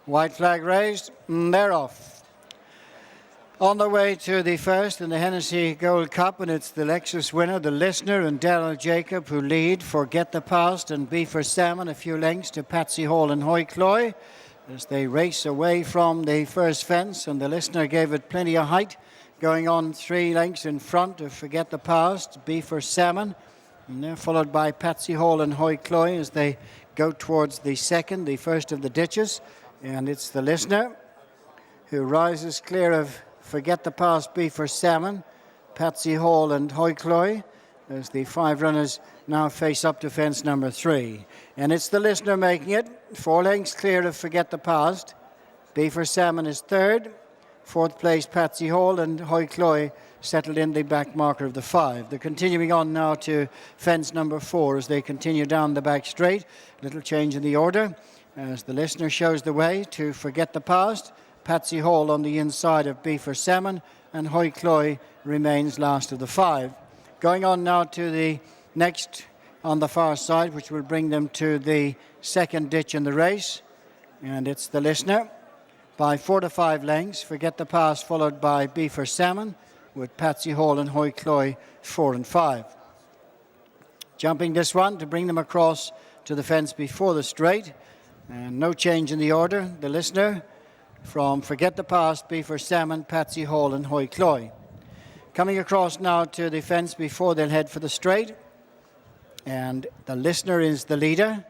White flag raised, and they're off. On the way to the first in the Hennessy Gold Cup, and it's the Lexus winner, the Listener and Daryl Jacob, who lead. Forget the Past and B for Salmon a few lengths to Patsy Hall and Hoy Cloy as they race away from the first fence, and the Listener gave it plenty of height, going on 3 lengths in front of Forget the Past, B for Salmon, and they're followed by Patsy Hall and Hoy Cloy as they go towards the second, the first of the ditches. And it's the Listener who rises clear of Forget the Past, B for Salmon, Patsy Hall and Hoy Cloy as the 5 runners now face up to fence number 3. And it's the Listener making it, 4 lengths clear of Forget the Past. B for Salmon is third. 4th place Patsy Hall, and Hoy Cloy settled in the back marker of the 5. They're continuing on now to fence number 4 as they continue down the back straight. Little change in the order as the Listener shows the way to Forget the Past. Patsy Hall on the inside of B for Salmon, and Hoy Cloy remains last of the 5. Going on now to the next on the far side, which will bring them to the second ditch in the race. And it's the Listener by 4 to 5 lengths. Forget the Past followed by B for Salmon, with Patsy Hall and Hoy Cloy 4 and 5. Jumping this one to bring them across to the fence before the straight. And no change in the order. The Listener from Forget the Past, B for Salmon, Patsy Hall and Hoy Cloy. Coming across now to the fence before they'll head for the straight. And the Listener is the leader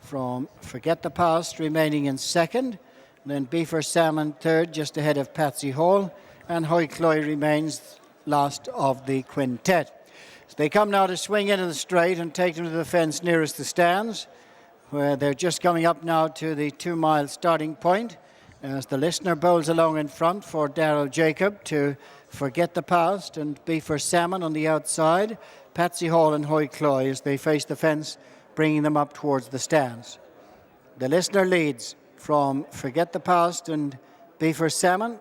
from Forget the Past, remaining in second. Then B for Salmon third, just ahead of Patsy Hall. And Hoy Cloy remains last of the quintet. So they come now to swing into the straight and take them to the fence nearest the stands, where they're just coming up now to the 2-mile starting point as the Listener bowls along in front for Daryl Jacob to Forget the Past and B for Salmon on the outside. Patsy Hall and Hoy Cloy as they face the fence, bringing them up towards the stands. The Listener leads from Forget the Past and B for Salmon,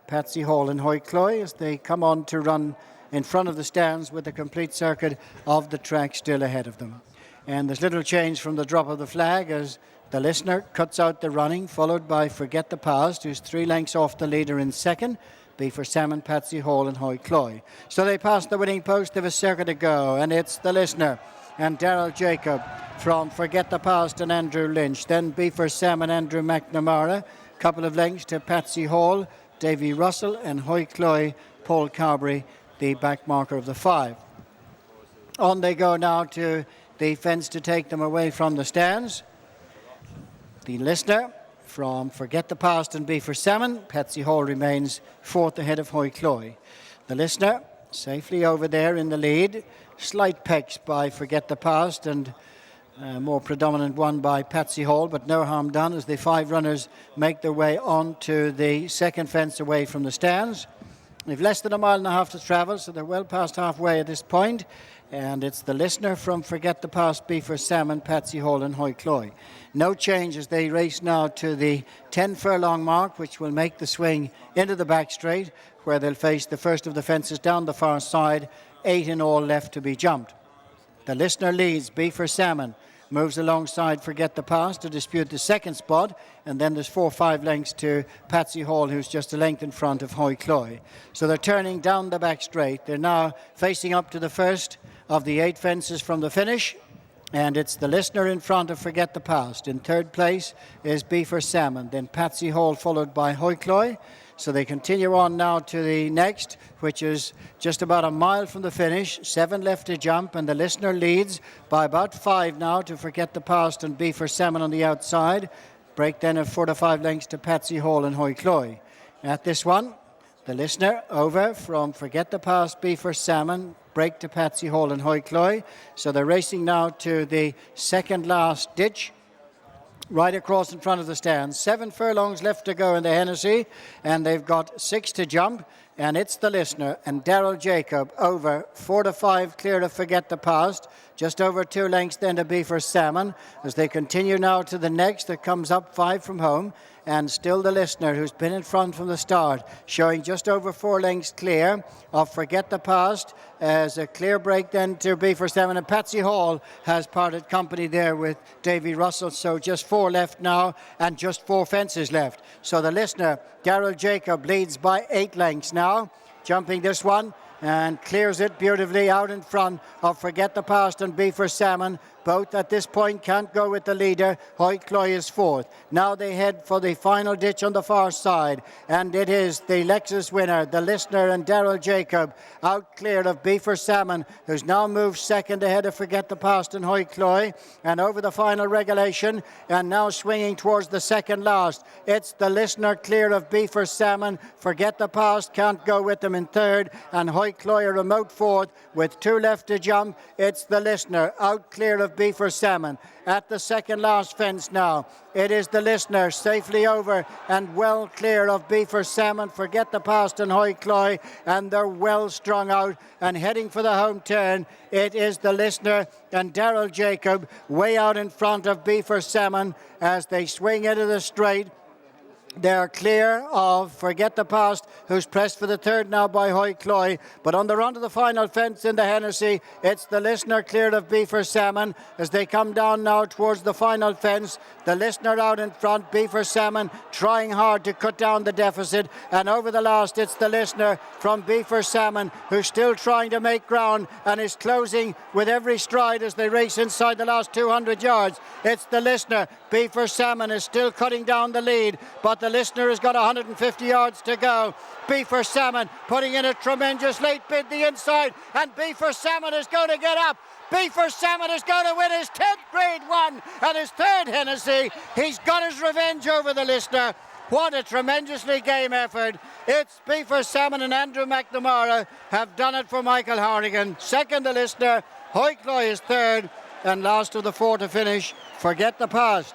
Patsy Hall and Hoy Cloy as they come on to run in front of the stands with the complete circuit of the track still ahead of them. And there's little change from the drop of the flag as the Listener cuts out the running, followed by Forget the Past, who's 3 lengths off the leader in second. B for Salmon, Patsy Hall and Hoy Cloy. So they pass the winning post. They have a circuit to go, and it's the Listener and Daryl Jacob from Forget the Past and Andrew Lynch. Then B for Salmon, Andrew McNamara. Couple of lengths to Patsy Hall, Davy Russell and Hoy Cloy, Paul Carberry, the back marker of the 5. On they go now to the fence to take them away from the stands. The Listener from Forget the Past and B for Salmon. Patsy Hall remains 4th ahead of Hoy Cloy. The Listener safely over there in the lead. Slight pecks by Forget the Past and more predominant one by Patsy Hall, but no harm done as the 5 runners make their way on to the second fence away from the stands. They've less than 1.5 miles to travel, so they're well past halfway at this point. And it's the Listener from Forget the Past, B for Salmon, Patsy Hall and Hoy Cloy. No change as they race now to the 10 furlong mark, which will make the swing into the back straight, where they'll face the first of the fences down the far side, 8 in all left to be jumped. The Listener leads, B for Salmon, moves alongside Forget the Past to dispute the second spot, and then there's 4 or 5 lengths to Patsy Hall, who's just a length in front of Hoy Cloy. So they're turning down the back straight. They're now facing up to the first of the 8 fences from the finish, and it's the Listener in front of Forget the Past. In third place is B for Salmon, then Patsy Hall followed by Hoy Cloy. So they continue on now to the next, which is just about 1 mile from the finish. 7 left to jump, and the Listener leads by about 5 now to Forget the Past and B for Salmon on the outside. Break then of 4 to 5 lengths to Patsy Hall and Hoy Cloy. At this one, the Listener over from Forget the Past, B for Salmon, break to Patsy Hall and Hoy Cloy. So they're racing now to the second last ditch, right across in front of the stands. 7 furlongs left to go in the Hennessy, and they've got 6 to jump. And it's the Listener and Daryl Jacob over 4 to 5 clear of Forget the Past. Just over 2 lengths then to be for Salmon as they continue now to the next that comes up 5 from home. And still the Listener, who's been in front from the start, showing just over 4 lengths clear of Forget the Past as a clear break then to be for Salmon. And Patsy Hall has parted company there with Davy Russell. So just 4 left now and just 4 fences left. So the Listener, Daryl Jacob, leads by 8 lengths now. Jumping this one and clears it beautifully out in front of Forget the Past and Be for Salmon. Both at this point can't go with the leader. Hoi Cloy is 4th. Now they head for the final ditch on the far side. And it is the Lexus winner, the Listener and Daryl Jacob, out clear of Be for Salmon, who's now moved 2nd ahead of Forget the Past and Hoi Cloy. And over the final regulation, and now swinging towards the second last. It's the Listener clear of Be for Salmon. Forget the Past can't go with them in 3rd. And Hoi Cloy a remote 4th with 2 left to jump. It's the Listener out clear of Be for Salmon. At the second last fence now, it is the Listener safely over and well clear of Be for Salmon, Forget the Past and Hoi Cloy, and they're well strung out and heading for the home turn. It is the Listener and Daryl Jacob way out in front of Be for Salmon as they swing into the straight. They're clear of Forget the Past, who's pressed for the 3rd now by Hoi Cloy. But on the run to the final fence in the Hennessy, it's the Listener clear of Be for Salmon as they come down now towards the final fence. The Listener out in front, Be for Salmon trying hard to cut down the deficit. And over the last, it's the Listener from Be for Salmon, who's still trying to make ground and is closing with every stride as they race inside the last 200 yards. It's the Listener. Be for Salmon is still cutting down the lead, but the Listener has got 150 yards to go. Be for Salmon putting in a tremendous late bid the inside, and Be for Salmon is going to get up. Be for Salmon is going to win his 10th Grade 1 and his 3rd Hennessy. He's got his revenge over the Listener. What a tremendously game effort. It's Be for Salmon and Andrew McNamara have done it for Michael Hourigan. 2nd the Listener, Hoi Cloy is 3rd, and last of the 4 to finish, Forget the Past.